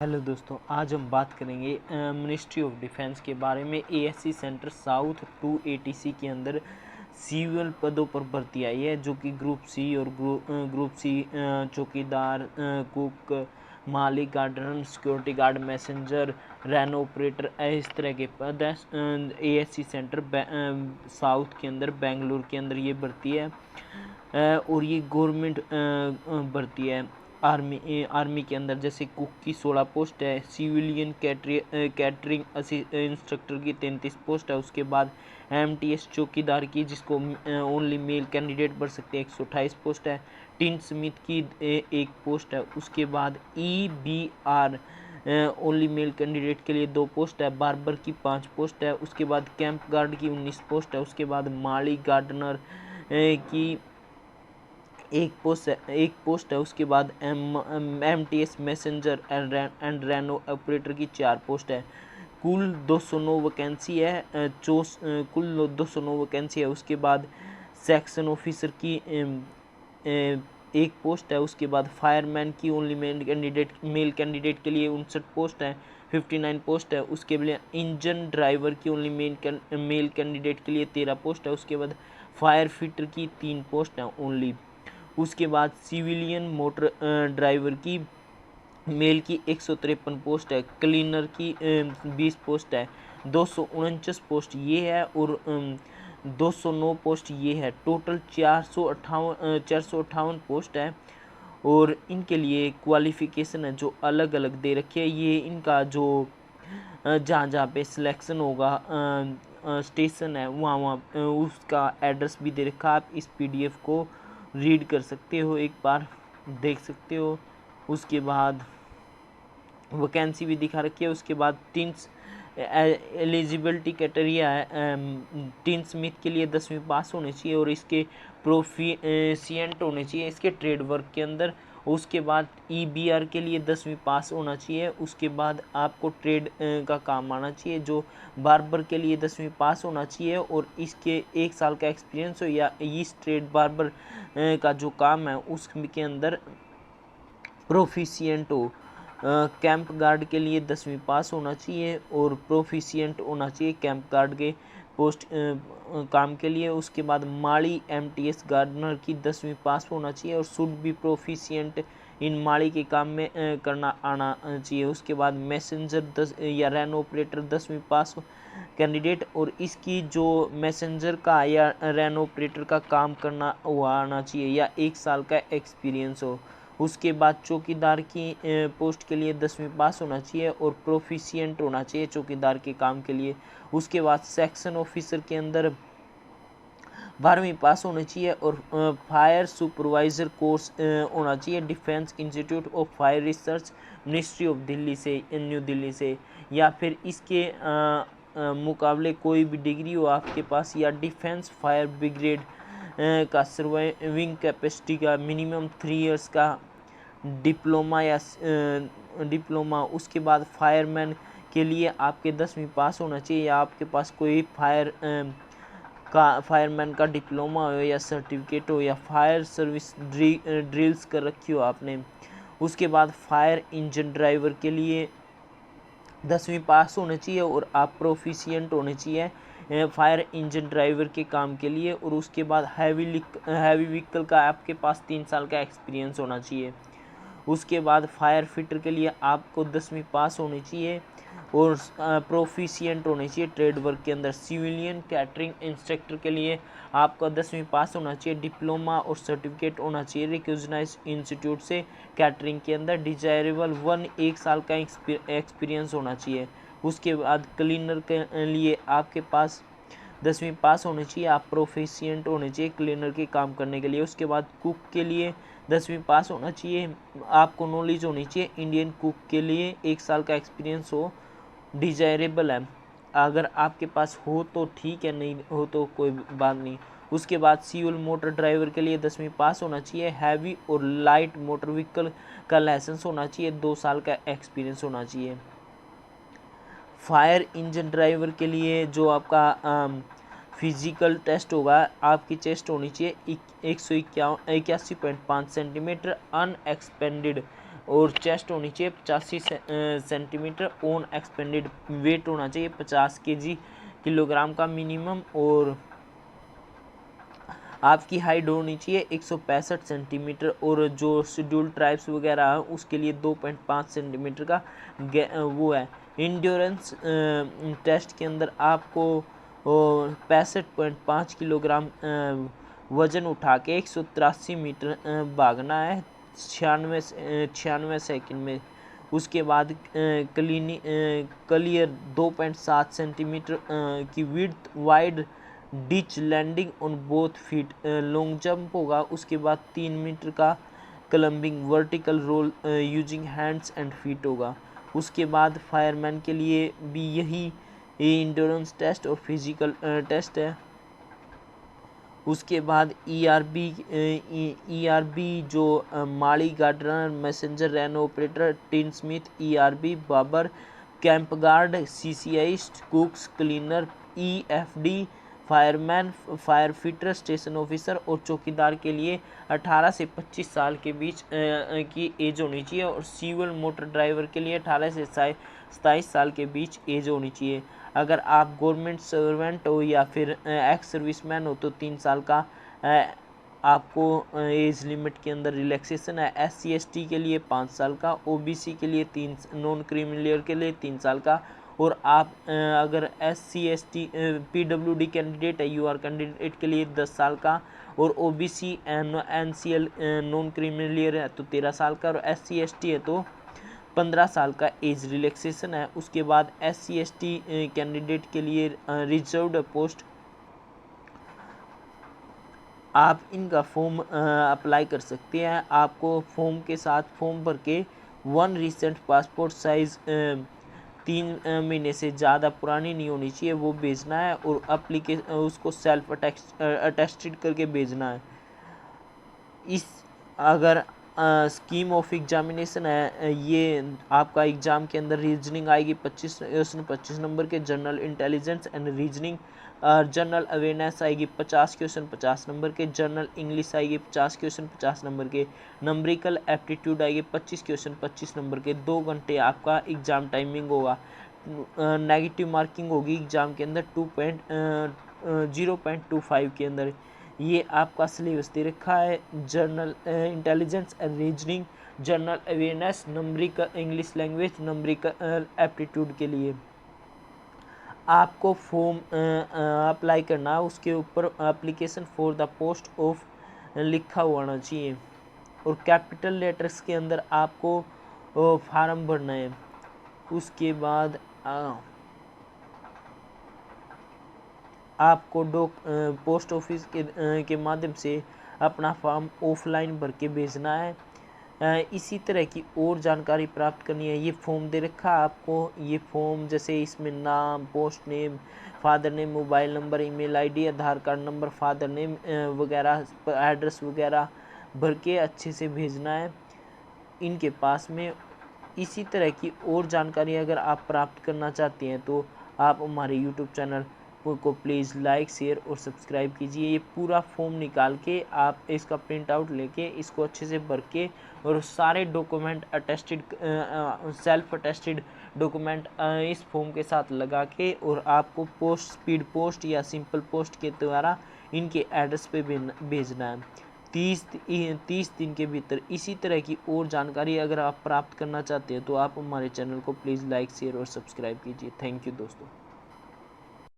Hello दोस्तों, आज हम बात करेंगे मिनिस्ट्री ऑफ डिफेंस के बारे में। एएससी सेंटर साउथ 280 के अंदर सिविल पदों पर भर्ती आई है, जो कि ग्रुप सी और ग्रुप सी चौकीदार, कुक, माली, gardener, security guard, messenger, ran operator, इस तरह के पद हैं। एएससी सेंटर साउथ के अंदर बेंगलुरु के अंदर ये भर्ती है और ये गवर्नमेंट भर्ती है। आर्मी के अंदर जैसे कुक की 16 पोस्ट है, सिविलियन कैटरिंग इंस्ट्रक्टर की 33 पोस्ट है। उसके बाद एमटीएस चौकीदार की, जिसको ओनली मेल कैंडिडेट भर सकते हैं, 128 पोस्ट है। टिन स्मिथ की एक पोस्ट है। उसके बाद ईबीआर ओनली मेल कैंडिडेट के लिए 2 पोस्ट है। बार्बर की 5 पोस्ट है। उसके बाद कैंप गार्ड की 19 पोस्ट है। उसके बाद माली गार्डनर की एक पोस्ट है। उसके बाद एमटीएस मैसेंजर एंड रैनो ऑपरेटर की 4 पोस्ट है। कुल 209 वैकेंसी है। कुल 209 वैकेंसी है। उसके बाद सेक्शन ऑफिसर की एक पोस्ट है। उसके बाद फायरमैन की ओनली मेल कैंडिडेट के लिए 59 पोस्ट है, 59 पोस्ट है। उसके बाद इंजन ड्राइवर की ओनली मेल कैंडिडेट के लिए 13 पोस्ट है। उसके बाद फायर फिटर की 3 पोस्ट है ओनली। उसके बाद सिविलियन मोटर ड्राइवर की मेल की 153 पोस्ट है। क्लीनर की 20 पोस्ट है। 249 पोस्ट ये है और 209 पोस्ट ये है। टोटल 458 पोस्ट है। और इनके लिए क्वालिफिकेशन है जो अलग अलग दे रखी है। ये इनका जो जहाँ जहाँ पे सिलेक्शन होगा स्टेशन है, वहाँ उसका एड्रेस भी दे रखा है। आप इस पीडीएफ को रीड कर सकते हो, एक बार देख सकते हो। उसके बाद वैकेंसी भी दिखा रखी है। उसके बाद टिन्स एलिजिबिलिटी क्राइटेरिया है। टिन स्मिथ के लिए 10वीं पास होनी चाहिए और इसके प्रोफिशिएंट होने चाहिए इसके ट्रेड वर्क के अंदर। उसके बाद ईबीआर के लिए 10वीं पास होना चाहिए। उसके बाद आपको ट्रेड का काम आना चाहिए। जो बार्बर के लिए 10वीं पास होना चाहिए और इसके 1 साल का एक्सपीरियंस हो, या इस ट्रेड बार्बर का जो काम है उसके अंदर प्रोफिशिएंट हो। कैंप गार्ड के लिए 10वीं पास होना चाहिए और प्रोफिशिएंट होना चाहिए कैंप गार्ड के पोस्ट काम के लिए। उसके बाद माड़ी एमटीएस गार्डनर की 10वीं पास होना चाहिए और शुड बी प्रोफिशिएंट इन माड़ी के काम में करना आना चाहिए। उसके बाद मैसेंजर 10 या रैन ऑपरेटर 10वीं पास कैंडिडेट और इसकी जो मैसेंजर का या रैन ऑपरेटर का काम करना हुआ आना चाहिए या 1 साल का एक्सपीरियंस हो। उसके बाद चौकीदार की पोस्ट के लिए 10वीं पास होना चाहिए और प्रोफिशिएंट होना चाहिए चौकीदार के काम के लिए। उसके बाद सेक्शन ऑफिसर के अंदर 12वीं पास होनी चाहिए और फायर सुपरवाइज़र कोर्स होना चाहिए defence institute of fire research, ministry of Delhi से, न्यू दिल्ली से, या फिर इसके मुकाबले कोई भी डिग्री हो आपके पास, या डिफेंस फायर ब्रिगेड का सर्वाइविंग कैपेसिटी का मिनिमम 3 इयर्स का डिप्लोमा या डिप्लोमा। उसके बाद फायरमैन के लिए आपके 10वीं पास होना चाहिए या आपके पास कोई फायरमैन का डिप्लोमा हो या सर्टिफिकेट हो या फायर सर्विस ड्रिल्स कर रखी हो आपने। उसके बाद फायर इंजन ड्राइवर के लिए 10वीं पास होने चाहिए और आप प्रोफिशिएंट होने चाहिए फायर इंजन ड्राइवर के काम के लिए। और उसके बाद हैवी व्हीकल का आपके पास 3 साल का एक्सपीरियंस होना चाहिए। उसके बाद फायर फिटर के लिए आपको 10वीं पास होनी चाहिए और प्रोफिशिएंट होनी चाहिए ट्रेड वर्क के अंदर। सिविलियन कैटरिंग इंस्ट्रक्टर के लिए आपका 10वीं पास होना चाहिए, डिप्लोमा और सर्टिफिकेट होना चाहिए रिकॉग्नाइज्ड इंस्टीट्यूट से कैटरिंग के अंदर। डिजायरेबल 1 साल का एक्सपीरियंस होना चाहिए। उसके बाद क्लीनर के लिए आपके पास 10वीं पास होनी चाहिए, आप प्रोफिशिएंट होने चाहिए क्लीनर के काम करने के लिए। उसके बाद कुक के लिए 10वीं पास होना चाहिए, आपको नॉलेज होनी चाहिए इंडियन कुक के लिए, 1 साल का एक्सपीरियंस हो, डिजायरेबल है। अगर आपके पास हो तो ठीक है, नहीं हो तो कोई बात नहीं। उसके बाद सिविल मोटर ड्राइवर के लिए 10वीं पास होना चाहिए। हैवी और लाइट मोटर व्हीकल का लाइसेंस होना चाहिए, 2 साल का एक्सपीरियंस होना चाहिए। फायर इंजन ड्राइवर के लिए जो आपका फिजिकल टेस्ट होगा, आपकी चेस्ट होनी चाहिए 181.5 सेंटीमीटर, अनएक्सपेंडेड और चेस्ट होनी चाहिए 85 सेंटीमीटर, ओन एक्सपेंडेड वेट होना चाहिए 50 किलोग्राम का मिनिमम, और आपकी हाइट होनी चाहिए 165 सेंटीमीटर, और जो शेड्यूल ट्राइब्स वगैरह है उसके लिए 2.5 सेंटीमीटर का वो है। इंड्योरेंस टेस्ट के अंदर आपको 65.5 किलोग्राम वजन उठा के 183 मीटर भागना है 96 सेकंड में। उसके बाद क्लियर 2.7 सेंटीमीटर की width wide ditch landing on both feet long jump होगा। उसके बाद 3 मीटर का climbing vertical rope using hands and feet होगा। उसके बाद फायरमैन के लिए भी यही इंड्योरेंस टेस्ट और फिजिकल टेस्ट है। उसके बाद ईआरबी जो माली gardener, messenger ran operator, tinsmith, ERB barber, camp guard, सीसीआईस्ट, cooks, cleaner, EFD, fireman, fire fitter, station officer और चौकीदार के लिए 18 से 25 साल के बीच की एज होनी चाहिए, और सिविल मोटर ड्राइवर के लिए 18 से 27 साल के बीच एज होनी चाहिए। अगर आप गवर्नमेंट सर्वेंट हो या फिर एक्स सर्विसमैन हो तो 3 साल का आपको एज लिमिट के अंदर रिलैक्सेशन है। SC/ST के लिए 5 साल का, OBC के लिए 3, नॉन क्रिमिनल के लिए 3 साल का, और आप अगर SC/ST PWD कैंडिडेट है, UR कैंडिडेट के लिए 10 साल का, और OBC NCL नॉन क्रिमिनल है तो 13 साल का, और SC/ST है तो 15 साल का एज रिलैक्सेशन है। उसके बाद SC/ST कैंडिडेट के लिए रिजर्व्ड पोस्ट, आप इनका फॉर्म अप्लाई कर सकते हैं। आपको फॉर्म के साथ फॉर्म भर के 1 रिसेंट पासपोर्ट साइज 3 महीने से ज़्यादा पुरानी नहीं होनी चाहिए वो भेजना है, और उसको सेल्फ अटेस्टेड करके भेजना है। इस अगर स्कीम ऑफ एग्जामिनेशन है, ये आपका एग्ज़ाम के अंदर रीजनिंग आएगी 25 नंबर के, general intelligence and reasoning, general awareness आएगी 50 क्वेश्चन 50 नंबर के, जनरल इंग्लिश आएगी 50 क्वेश्चन 50 नंबर के, नंबरिकल एप्टीट्यूड आएगी 25 क्वेश्चन 25 नंबर के। 2 घंटे आपका एग्ज़ाम टाइमिंग होगा। नेगेटिव मार्किंग होगी एग्ज़ाम के अंदर 0.25 के अंदर। ये आपका सिलेबस दे रखा है। General intelligence and reasoning, general awareness, numerical English language, numerical aptitude के लिए आपको फॉर्म अप्लाई करना है। उसके ऊपर application for the post of लिखा हुआ होना चाहिए, और कैपिटल लेटर्स के अंदर आपको फार्म भरना है। उसके बाद आपको पोस्ट ऑफिस के माध्यम से अपना फॉर्म ऑफलाइन भर के भेजना है। इसी तरह की और जानकारी प्राप्त करनी है। ये फॉर्म दे रखा है आपको। ये फॉर्म जैसे इसमें नाम, post name, father name, mobile number, email ID, Aadhaar card number, father name वगैरह, एड्रेस वगैरह भर के अच्छे से भेजना है इनके पास में। इसी तरह की और जानकारी अगर आप प्राप्त करना चाहते हैं तो आप हमारे यूट्यूब चैनल को प्लीज़ लाइक, शेयर और सब्सक्राइब कीजिए। ये पूरा फॉर्म निकाल के आप इसका प्रिंट आउट लेके इसको अच्छे से भर के, और सारे document attested self attested document इस फॉर्म के साथ लगा के, और आपको पोस्ट, स्पीड पोस्ट या सिंपल पोस्ट के द्वारा इनके एड्रेस पे भेजना है 30 दिन के भीतर। इसी तरह की और जानकारी अगर आप प्राप्त करना चाहते हैं तो आप हमारे चैनल को प्लीज़ लाइक, शेयर और सब्सक्राइब कीजिए। थैंक यू दोस्तों।